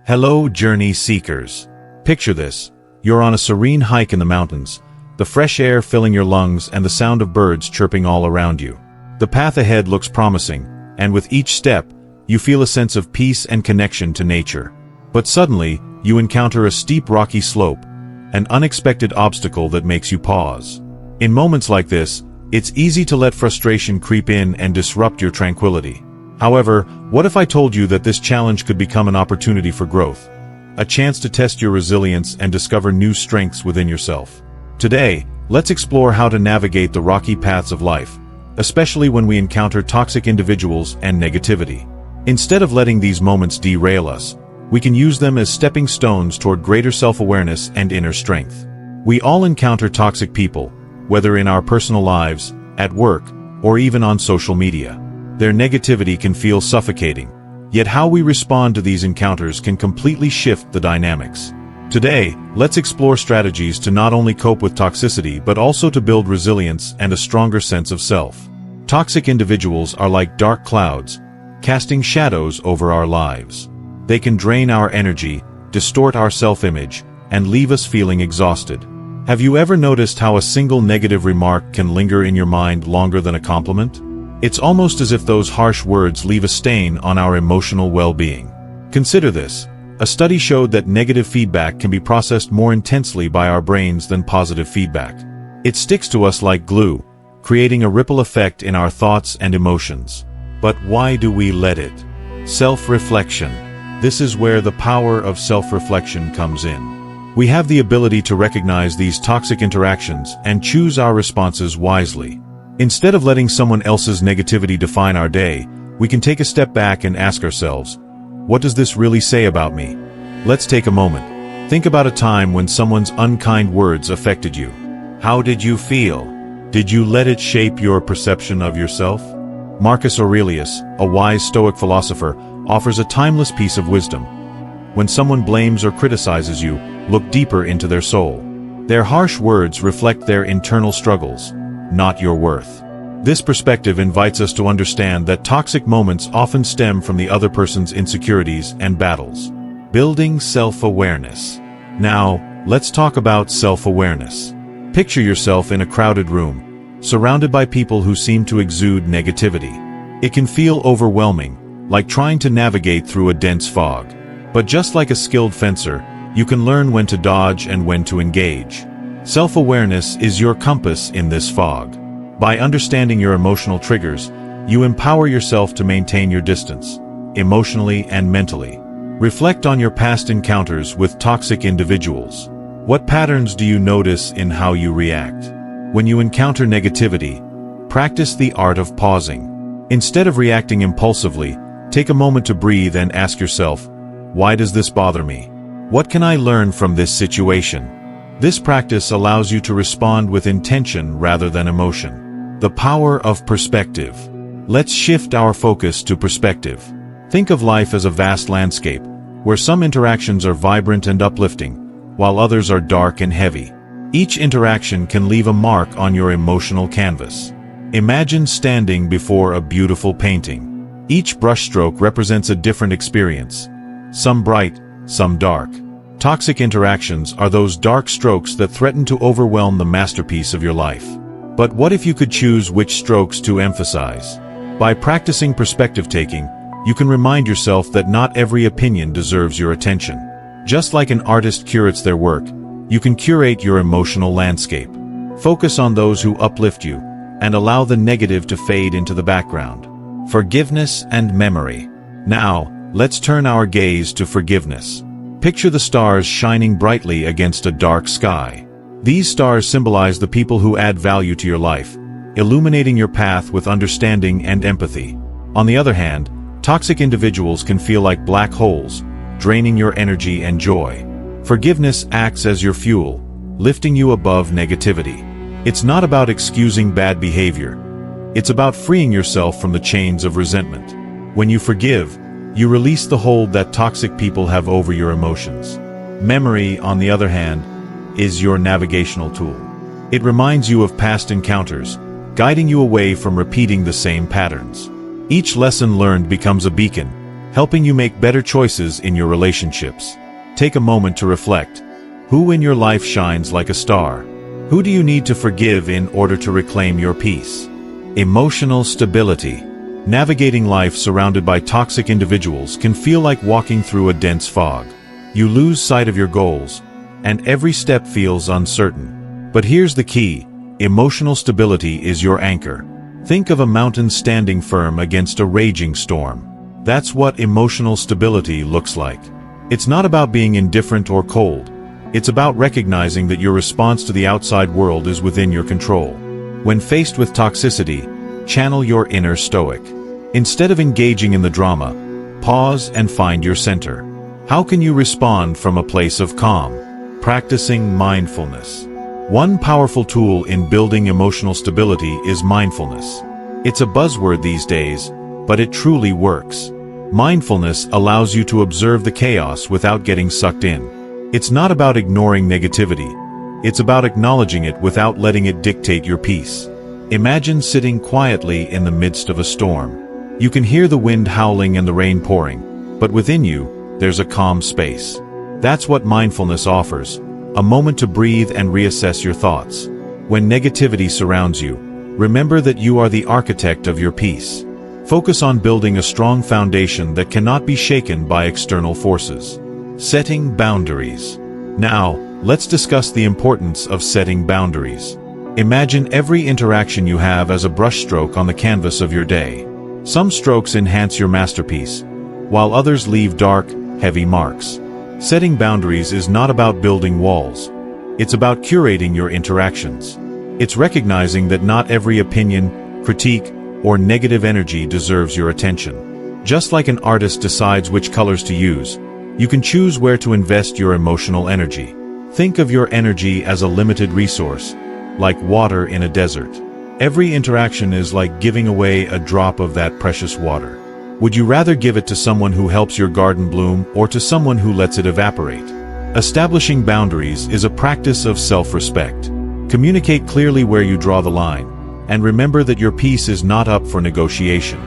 Hello, journey seekers. Picture this. You're on a serene hike in the mountains, the fresh air filling your lungs and the sound of birds chirping all around you. The path ahead looks promising, and with each step, you feel a sense of peace and connection to nature. But suddenly, you encounter a steep rocky slope, an unexpected obstacle that makes you pause. In moments like this, it's easy to let frustration creep in and disrupt your tranquility. However, what if I told you that this challenge could become an opportunity for growth? A chance to test your resilience and discover new strengths within yourself. Today, let's explore how to navigate the rocky paths of life, especially when we encounter toxic individuals and negativity. Instead of letting these moments derail us, we can use them as stepping stones toward greater self-awareness and inner strength. We all encounter toxic people, whether in our personal lives, at work, or even on social media. Their negativity can feel suffocating, yet how we respond to these encounters can completely shift the dynamics. Today, let's explore strategies to not only cope with toxicity but also to build resilience and a stronger sense of self. Toxic individuals are like dark clouds, casting shadows over our lives. They can drain our energy, distort our self-image, and leave us feeling exhausted. Have you ever noticed how a single negative remark can linger in your mind longer than a compliment? It's almost as if those harsh words leave a stain on our emotional well-being. Consider this. A study showed that negative feedback can be processed more intensely by our brains than positive feedback. It sticks to us like glue, creating a ripple effect in our thoughts and emotions. But why do we let it? Self-reflection. This is where the power of self-reflection comes in. We have the ability to recognize these toxic interactions and choose our responses wisely. Instead of letting someone else's negativity define our day, we can take a step back and ask ourselves, what does this really say about me? Let's take a moment. Think about a time when someone's unkind words affected you. How did you feel? Did you let it shape your perception of yourself? Marcus Aurelius, a wise Stoic philosopher, offers a timeless piece of wisdom. When someone blames or criticizes you, look deeper into their soul. Their harsh words reflect their internal struggles, not your worth. This perspective invites us to understand that toxic moments often stem from the other person's insecurities and battles. Building self-awareness. Now, let's talk about self-awareness. Picture yourself in a crowded room, surrounded by people who seem to exude negativity. It can feel overwhelming, like trying to navigate through a dense fog. But just like a skilled fencer, you can learn when to dodge and when to engage. Self-awareness is your compass in this fog. By understanding your emotional triggers, you empower yourself to maintain your distance, emotionally and mentally. Reflect on your past encounters with toxic individuals. What patterns do you notice in how you react? When you encounter negativity, practice the art of pausing. Instead of reacting impulsively, take a moment to breathe and ask yourself, why does this bother me? What can I learn from this situation? This practice allows you to respond with intention rather than emotion. The power of perspective. Let's shift our focus to perspective. Think of life as a vast landscape, where some interactions are vibrant and uplifting, while others are dark and heavy. Each interaction can leave a mark on your emotional canvas. Imagine standing before a beautiful painting. Each brushstroke represents a different experience, some bright, some dark. Toxic interactions are those dark strokes that threaten to overwhelm the masterpiece of your life. But what if you could choose which strokes to emphasize? By practicing perspective taking, you can remind yourself that not every opinion deserves your attention. Just like an artist curates their work, you can curate your emotional landscape. Focus on those who uplift you, and allow the negative to fade into the background. Forgiveness and memory. Now, let's turn our gaze to forgiveness. Picture the stars shining brightly against a dark sky. These stars symbolize the people who add value to your life, illuminating your path with understanding and empathy. On the other hand, toxic individuals can feel like black holes, draining your energy and joy. Forgiveness acts as your fuel, lifting you above negativity. It's not about excusing bad behavior. It's about freeing yourself from the chains of resentment. When you forgive, you release the hold that toxic people have over your emotions. Memory, on the other hand, is your navigational tool. It reminds you of past encounters, guiding you away from repeating the same patterns. Each lesson learned becomes a beacon, helping you make better choices in your relationships. Take a moment to reflect. Who in your life shines like a star? Who do you need to forgive in order to reclaim your peace? Emotional stability. Navigating life surrounded by toxic individuals can feel like walking through a dense fog. You lose sight of your goals, and every step feels uncertain. But here's the key. Emotional stability is your anchor. Think of a mountain standing firm against a raging storm. That's what emotional stability looks like. It's not about being indifferent or cold. It's about recognizing that your response to the outside world is within your control. When faced with toxicity, channel your inner stoic. Instead of engaging in the drama, pause and find your center. How can you respond from a place of calm? Practicing mindfulness. One powerful tool in building emotional stability is mindfulness. It's a buzzword these days, but it truly works. Mindfulness allows you to observe the chaos without getting sucked in. It's not about ignoring negativity. It's about acknowledging it without letting it dictate your peace. Imagine sitting quietly in the midst of a storm. You can hear the wind howling and the rain pouring, but within you, there's a calm space. That's what mindfulness offers, a moment to breathe and reassess your thoughts. When negativity surrounds you, remember that you are the architect of your peace. Focus on building a strong foundation that cannot be shaken by external forces. Setting boundaries. Now, let's discuss the importance of setting boundaries. Imagine every interaction you have as a brushstroke on the canvas of your day. Some strokes enhance your masterpiece, while others leave dark, heavy marks. Setting boundaries is not about building walls. It's about curating your interactions. It's recognizing that not every opinion, critique, or negative energy deserves your attention. Just like an artist decides which colors to use, you can choose where to invest your emotional energy. Think of your energy as a limited resource, like water in a desert. Every interaction is like giving away a drop of that precious water. Would you rather give it to someone who helps your garden bloom or to someone who lets it evaporate? Establishing boundaries is a practice of self-respect. Communicate clearly where you draw the line, and remember that your peace is not up for negotiation.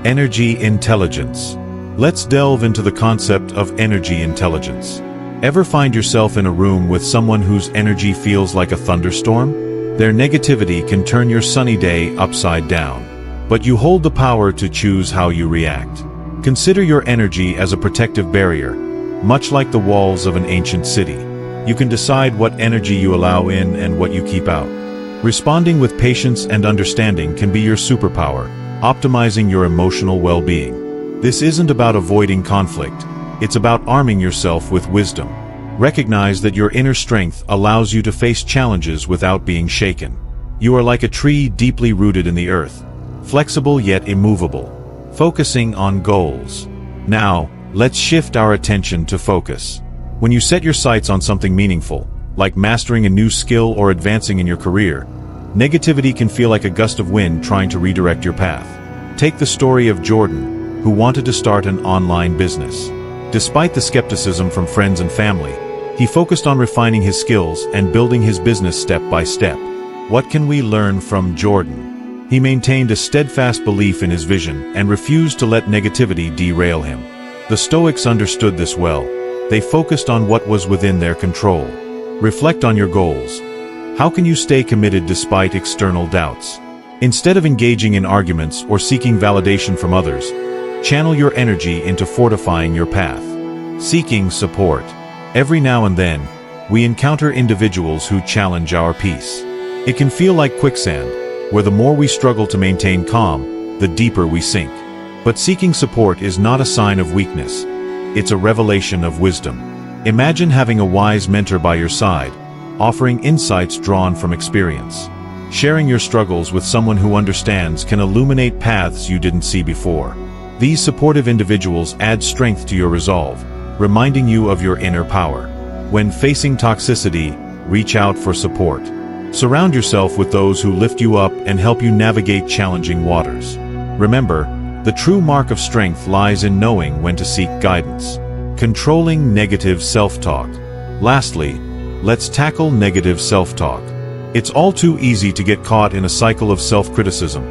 Energy intelligence. Let's delve into the concept of energy intelligence. Ever find yourself in a room with someone whose energy feels like a thunderstorm? Their negativity can turn your sunny day upside down. But you hold the power to choose how you react. Consider your energy as a protective barrier, much like the walls of an ancient city. You can decide what energy you allow in and what you keep out. Responding with patience and understanding can be your superpower, optimizing your emotional well-being. This isn't about avoiding conflict. It's about arming yourself with wisdom. Recognize that your inner strength allows you to face challenges without being shaken. You are like a tree deeply rooted in the earth, flexible yet immovable, focusing on goals. Now, let's shift our attention to focus. When you set your sights on something meaningful, like mastering a new skill or advancing in your career, negativity can feel like a gust of wind trying to redirect your path. Take the story of Jordan, who wanted to start an online business. Despite the skepticism from friends and family, he focused on refining his skills and building his business step by step. What can we learn from Jordan? He maintained a steadfast belief in his vision and refused to let negativity derail him. The Stoics understood this well. They focused on what was within their control. Reflect on your goals. How can you stay committed despite external doubts? Instead of engaging in arguments or seeking validation from others, channel your energy into fortifying your path. Seeking support. Every now and then, we encounter individuals who challenge our peace. It can feel like quicksand, where the more we struggle to maintain calm, the deeper we sink. But seeking support is not a sign of weakness. It's a revelation of wisdom. Imagine having a wise mentor by your side, offering insights drawn from experience. Sharing your struggles with someone who understands can illuminate paths you didn't see before. These supportive individuals add strength to your resolve, reminding you of your inner power. When facing toxicity, reach out for support. Surround yourself with those who lift you up and help you navigate challenging waters. Remember, the true mark of strength lies in knowing when to seek guidance. Controlling negative self-talk. Lastly, let's tackle negative self-talk. It's all too easy to get caught in a cycle of self-criticism,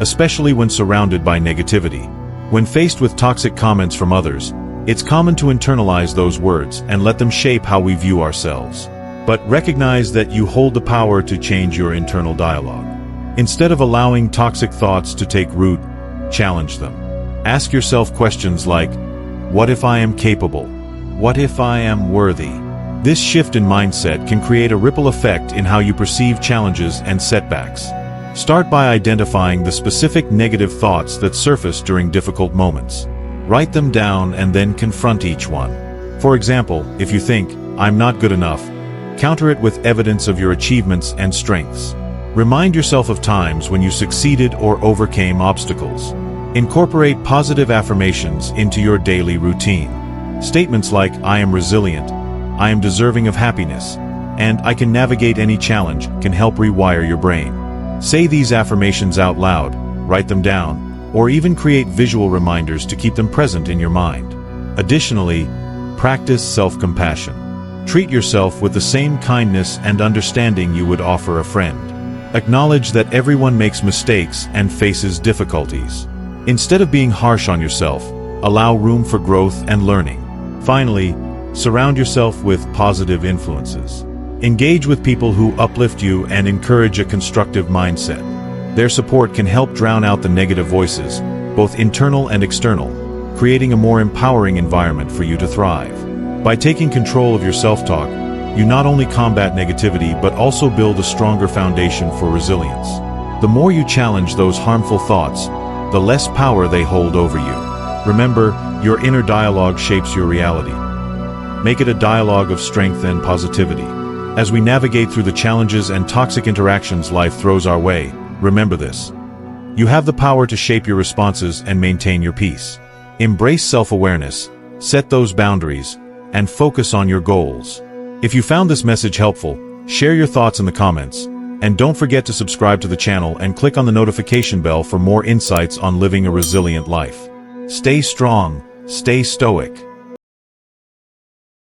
especially when surrounded by negativity. When faced with toxic comments from others, it's common to internalize those words and let them shape how we view ourselves. But recognize that you hold the power to change your internal dialogue. Instead of allowing toxic thoughts to take root, challenge them. Ask yourself questions like, what if I am capable? What if I am worthy? This shift in mindset can create a ripple effect in how you perceive challenges and setbacks. Start by identifying the specific negative thoughts that surface during difficult moments. Write them down and then confront each one. For example, if you think, I'm not good enough, counter it with evidence of your achievements and strengths. Remind yourself of times when you succeeded or overcame obstacles. Incorporate positive affirmations into your daily routine. Statements like, I am resilient, I am deserving of happiness, and I can navigate any challenge can help rewire your brain. Say these affirmations out loud, write them down, or even create visual reminders to keep them present in your mind. Additionally, practice self-compassion. Treat yourself with the same kindness and understanding you would offer a friend. Acknowledge that everyone makes mistakes and faces difficulties. Instead of being harsh on yourself, allow room for growth and learning. Finally, surround yourself with positive influences. Engage with people who uplift you and encourage a constructive mindset. Their support can help drown out the negative voices, both internal and external, creating a more empowering environment for you to thrive. By taking control of your self-talk, you not only combat negativity but also build a stronger foundation for resilience. The more you challenge those harmful thoughts, the less power they hold over you. Remember, your inner dialogue shapes your reality. Make it a dialogue of strength and positivity. As we navigate through the challenges and toxic interactions life throws our way, remember this. You have the power to shape your responses and maintain your peace. Embrace self-awareness, set those boundaries, and focus on your goals. If you found this message helpful, share your thoughts in the comments, and don't forget to subscribe to the channel and click on the notification bell for more insights on living a resilient life. Stay strong, stay stoic.